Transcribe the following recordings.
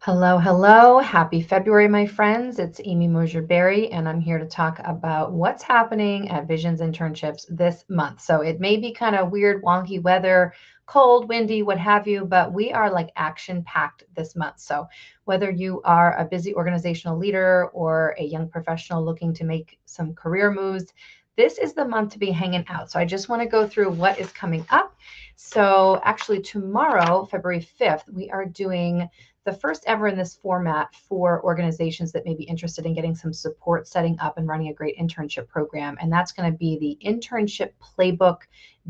Hello, hello. Happy February, my friends. It's Amy Mosier-Berry, and I'm here to talk about what's happening at Visions Internships this month. So it may be kind of weird, wonky weather, cold, windy, what have you, but we are like action-packed this month. So whether you are a busy organizational leader or a young professional looking to make some career moves, this is the month to be hanging out. So I just want to go through what is coming up. So actually tomorrow, February 5th, we are doing the first ever in this format for organizations that may be interested in getting some support setting up and running a great internship program. And that's going to be the internship playbook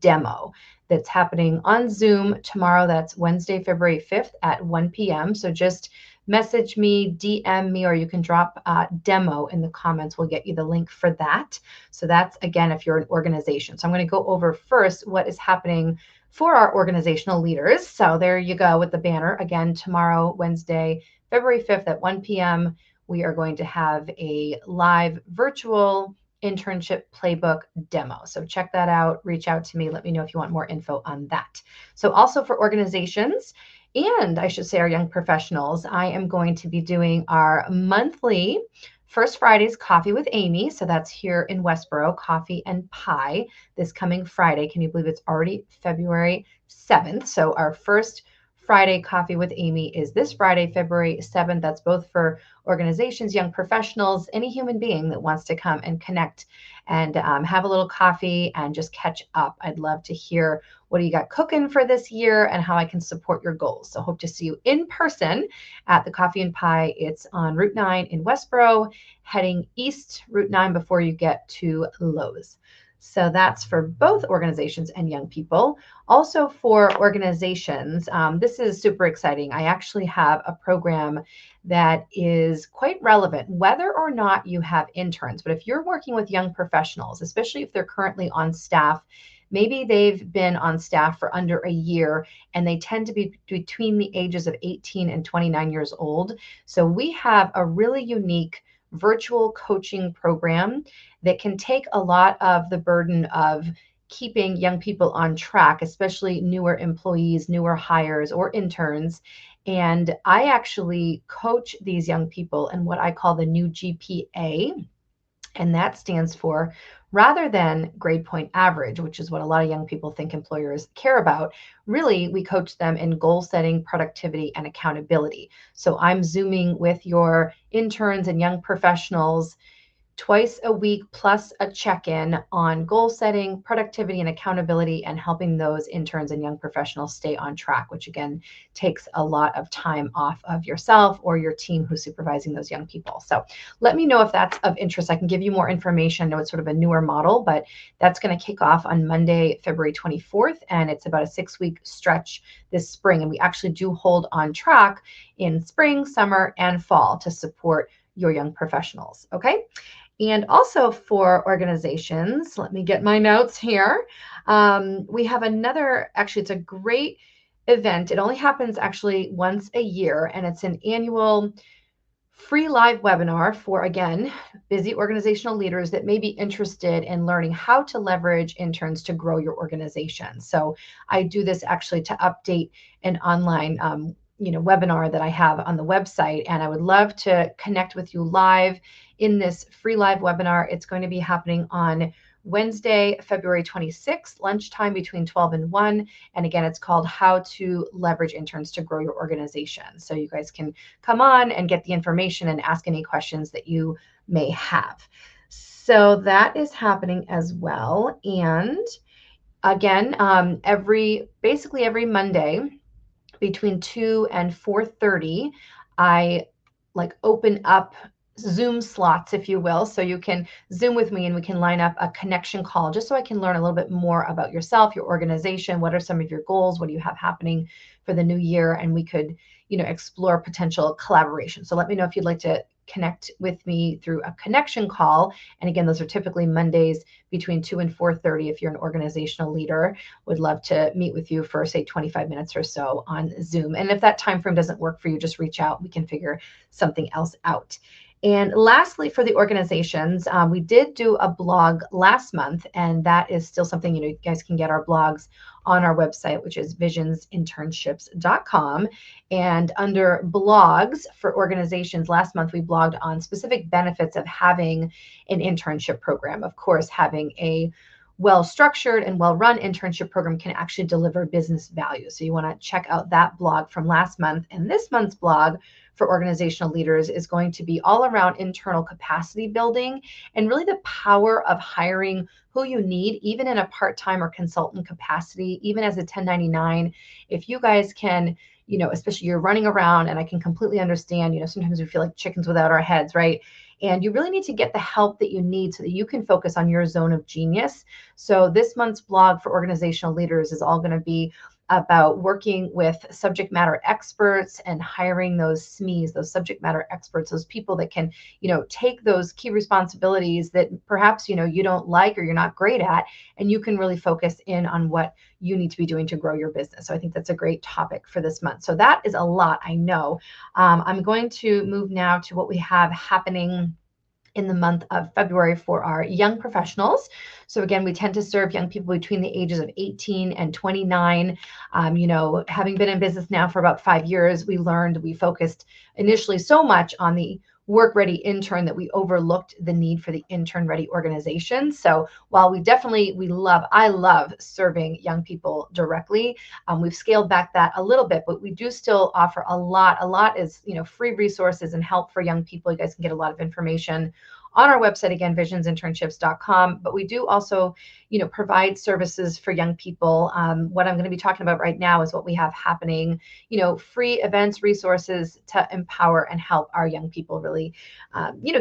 demo that's happening on Zoom tomorrow. That's Wednesday, February 5th at 1 p.m. So just message me, DM me, or you can drop demo in the comments. We'll get you the link for that. So that's, again, if you're an organization. So I'm going to go over first what is happening for our organizational leaders. So there you go with the banner. Again, tomorrow, Wednesday, February 5th at 1 p.m., we are going to have a live virtual internship playbook demo. So check that out. Reach out to me. Let me know if you want more info on that. So also for organizations, and I should say our young professionals, I am going to be doing our monthly First Friday's Coffee with Amy. So that's here in Westboro, Coffee and Pie this coming Friday. Can you believe it's already February 7th? So our first Friday Coffee with Amy is this Friday, February 7th. That's both for organizations, young professionals, any human being that wants to come and connect and have a little coffee and just catch up. I'd love to hear what do you got cooking for this year and how I can support your goals. So hope to see you in person at the Coffee and Pie. It's on Route 9 in Westboro, heading east Route 9 before you get to Lowe's. So that's for both organizations and young people. Also for organizations, this is super exciting. I actually have a program that is quite relevant, whether or not you have interns. But if you're working with young professionals, especially if they're currently on staff, maybe they've been on staff for under a year and they tend to be between the ages of 18 and 29 years old. So we have a really unique virtual coaching program that can take a lot of the burden of keeping young people on track, especially newer employees, newer hires, or interns. And I actually coach these young people in what I call the new GPA. And that stands for rather than grade point average, which is what a lot of young people think employers care about. Really, we coach them in goal setting, productivity, and accountability. So I'm Zooming with your interns and young professionals twice a week plus a check-in on goal setting, productivity, and accountability, and helping those interns and young professionals stay on track, which again takes a lot of time off of yourself or your team who's supervising those young people. So let me know if that's of interest. I can give you more information. I know it's sort of a newer model, but that's going to kick off on Monday, February 24th, and it's about a 6-week stretch this spring. And we actually do hold on track in spring, summer, and fall to support your young professionals. Okay. And also for organizations, let me get my notes here. We have another, actually, it's a great event. It only happens actually once a year, and it's an annual free live webinar for, again, busy organizational leaders that may be interested in learning how to leverage interns to grow your organization. So I do this actually to update an online webinar that I have on the website, and I would love to connect with you live in this free live webinar. It's going to be happening on Wednesday, February 26th, lunchtime between 12 and 1. And again, it's called How to Leverage Interns to Grow Your Organization. So you guys can come on and get the information and ask any questions that you may have. So that is happening as well. And again, basically every Monday between 2 and 4:30, I open up Zoom slots, if you will. So you can Zoom with me and we can line up a connection call just so I can learn a little bit more about yourself, your organization. What are some of your goals? What do you have happening for the new year? And we could, explore potential collaboration. So let me know if you'd like to connect with me through a connection call. And again, those are typically Mondays between 2 and 4:30. If you're an organizational leader, would love to meet with you for, say, 25 minutes or so on Zoom. And if that time frame doesn't work for you, just reach out. We can figure something else out. And lastly, for the organizations, we did do a blog last month, and that is still something, you guys can get our blogs on our website, which is visionsinternships.com. And under blogs for organizations, last month we blogged on specific benefits of having an internship program. Of course, having a well-structured and well-run internship program can actually deliver business value. So you want to check out that blog from last month. And this month's blog for organizational leaders is going to be all around internal capacity building and really the power of hiring who you need, even in a part-time or consultant capacity, even as a 1099. If you guys can, especially you're running around, and I can completely understand, sometimes we feel like chickens without our heads, right? And you really need to get the help that you need so that you can focus on your zone of genius. So this month's blog for organizational leaders is all going to be about working with subject matter experts and hiring those SMEs, those subject matter experts, those people that can, take those key responsibilities that perhaps, you don't like or you're not great at, and you can really focus in on what you need to be doing to grow your business. So I think that's a great topic for this month. So that is a lot, I know. I'm going to move now to what we have happening in the month of February for our young professionals. So again, we tend to serve young people between the ages of 18 and 29. Having been in business now for about 5 years, we focused initially so much on the work ready intern that we overlooked the need for the intern ready organization. So while I love serving young people directly. We've scaled back that a little bit, but we do still offer a lot. A lot is, free resources and help for young people. You guys can get a lot of information on our website, again, visionsinternships.com. But we do also, provide services for young people. What I'm going to be talking about right now is what we have happening, free events, resources to empower and help our young people really,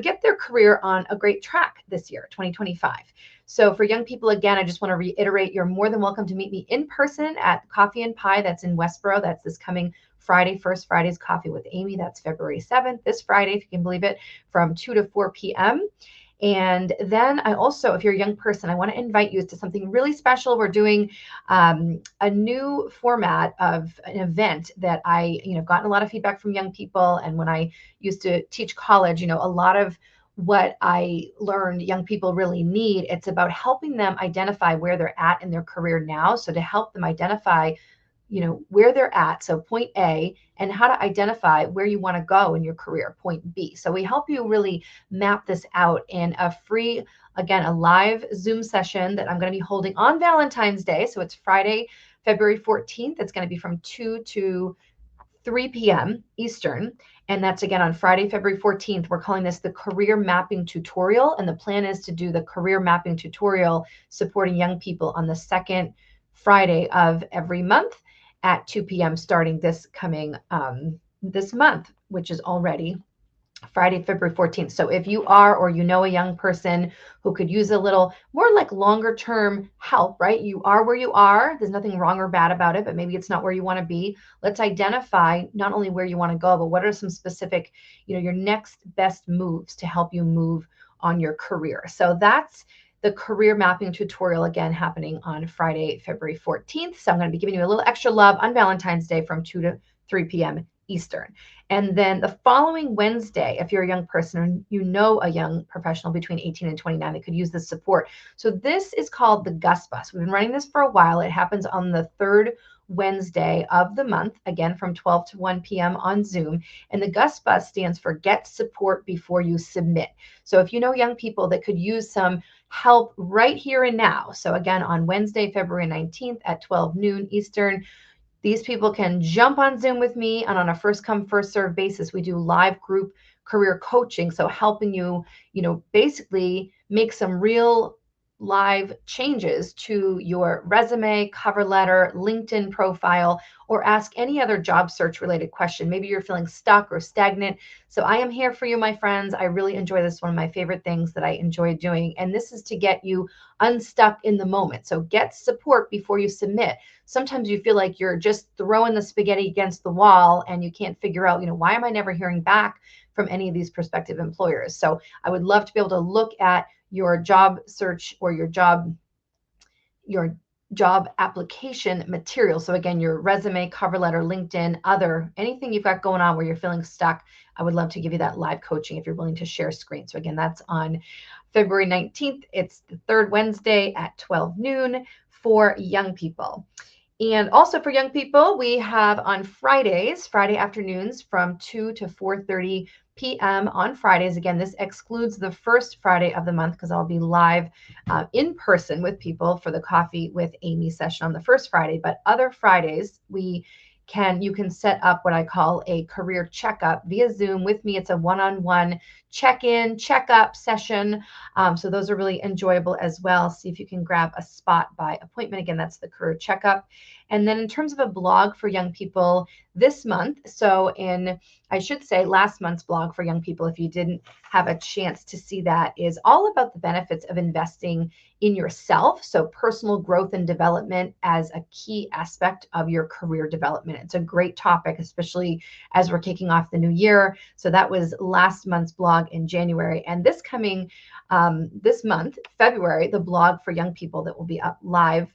get their career on a great track this year, 2025. So for young people, again, I just want to reiterate, you're more than welcome to meet me in person at Coffee and Pie. That's in Westboro. That's this coming Friday, First Friday's Coffee with Amy. That's February 7th, this Friday, if you can believe it, from 2 to 4 p.m. And then I also, if you're a young person, I want to invite you to something really special. We're doing a new format of an event that gotten a lot of feedback from young people. And when I used to teach college, a lot of what I learned young people really need, it's about helping them identify where they're at in their career now. So to help them identify where they're at, so point A, and how to identify where you want to go in your career, point B. So we help you really map this out in a free, again, a live Zoom session that I'm going to be holding on Valentine's Day. So it's Friday, February 14th. It's going to be from 2 to 3 p.m. Eastern. And that's again on Friday, February 14th. We're calling this the Career Mapping Tutorial. And the plan is to do the Career Mapping Tutorial supporting young people on the second Friday of every month at 2 p.m. starting this coming this month, which is already Friday, February 14th. So if you are or a young person who could use a little more like longer term help, right? You are where you are. There's nothing wrong or bad about it, but maybe it's not where you want to be. Let's identify not only where you want to go, but what are some specific, your next best moves to help you move on your career. So that's the career mapping tutorial, again, happening on Friday, February 14th. So I'm going to be giving you a little extra love on Valentine's Day from 2 to 3 p.m. Eastern. And then the following Wednesday, if you're a young person or a young professional between 18 and 29 that could use this support. So this is called the Gus Bus. We've been running this for a while. It happens on the third Wednesday of the month, again, from 12 to 1 p.m. on Zoom. And the Gus Bus stands for Get Support Before You Submit. So if you know young people that could use some help right here and now. So again, on Wednesday, February 19th at 12 noon Eastern, these people can jump on Zoom with me, and on a first come, first serve basis, we do live group career coaching. So helping you, basically make some real live changes to your resume, cover letter, LinkedIn profile, or ask any other job search related question. Maybe you're feeling stuck or stagnant. So I am here for you, my friends. I really enjoy this. One of my favorite things that I enjoy doing. And this is to get you unstuck in the moment. So get support before you submit. Sometimes you feel like you're just throwing the spaghetti against the wall and you can't figure out, why am I never hearing back from any of these prospective employers? So I would love to be able to look at your job search or your job application material. So again, your resume, cover letter, LinkedIn, anything you've got going on where you're feeling stuck, I would love to give you that live coaching if you're willing to share screen. So again, that's on February 19th. It's the third Wednesday at 12 noon for young people. And also for young people, we have on Fridays, Friday afternoons from 2 to 4:30 p.m. on Fridays. Again, this excludes the first Friday of the month because I'll be live in person with people for the Coffee with Amy session on the first Friday. But other Fridays, you can set up what I call a career checkup via Zoom with me. It's a one-on-one check-in, check-up session. So those are really enjoyable as well. See if you can grab a spot by appointment. Again, that's the career checkup. And then in terms of a blog for young people this month, I should say last month's blog for young people, if you didn't have a chance to see that, is all about the benefits of investing in yourself. So personal growth and development as a key aspect of your career development. It's a great topic, especially as we're kicking off the new year. So that was last month's blog in January. And this month, February, the blog for young people that will be up live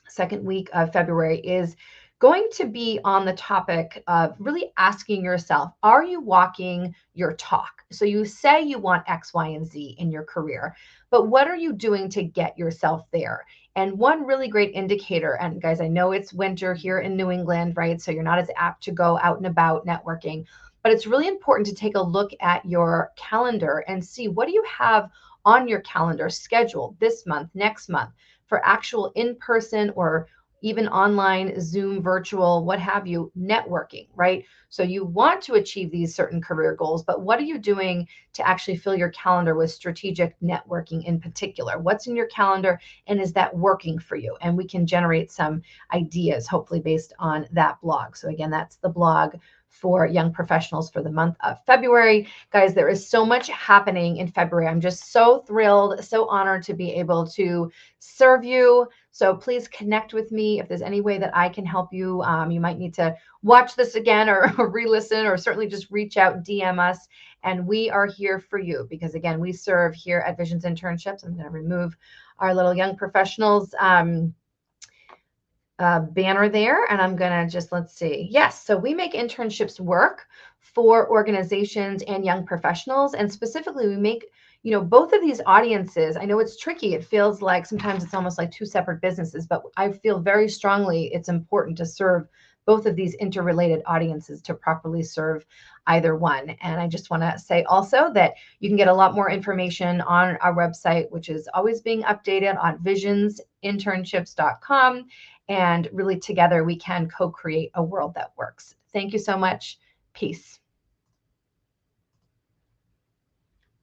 second week of February is going to be on the topic of really asking yourself, are you walking your talk? So you say you want X, Y, and Z in your career, but what are you doing to get yourself there? And one really great indicator, and guys, I know it's winter here in New England, right? So you're not as apt to go out and about networking, but it's really important to take a look at your calendar and see what do you have on your calendar scheduled this month, next month, for actual in-person or even online, Zoom, virtual, what have you, networking, right? So you want to achieve these certain career goals, but what are you doing to actually fill your calendar with strategic networking in particular? What's in your calendar and is that working for you? And we can generate some ideas, hopefully based on that blog. So again, that's the blog for young professionals for the month of February. Guys, there is so much happening in February. I'm just so thrilled, so honored to be able to serve you. So please connect with me if there's any way that I can help you. You might need to watch this again or re-listen, or certainly just reach out, DM us, and we are here for you because again, we serve here at Visions Internships. I'm going to remove our little young professionals banner there. And I'm going to let's see. Yes. So we make internships work for organizations and young professionals. And specifically, we make, both of these audiences. I know it's tricky. It feels like sometimes it's almost like two separate businesses, but I feel very strongly it's important to serve both of these interrelated audiences to properly serve either one. And I just want to say also that you can get a lot more information on our website, which is always being updated on visionsinternships.com. And really together we can co-create a world that works. Thank you so much. Peace.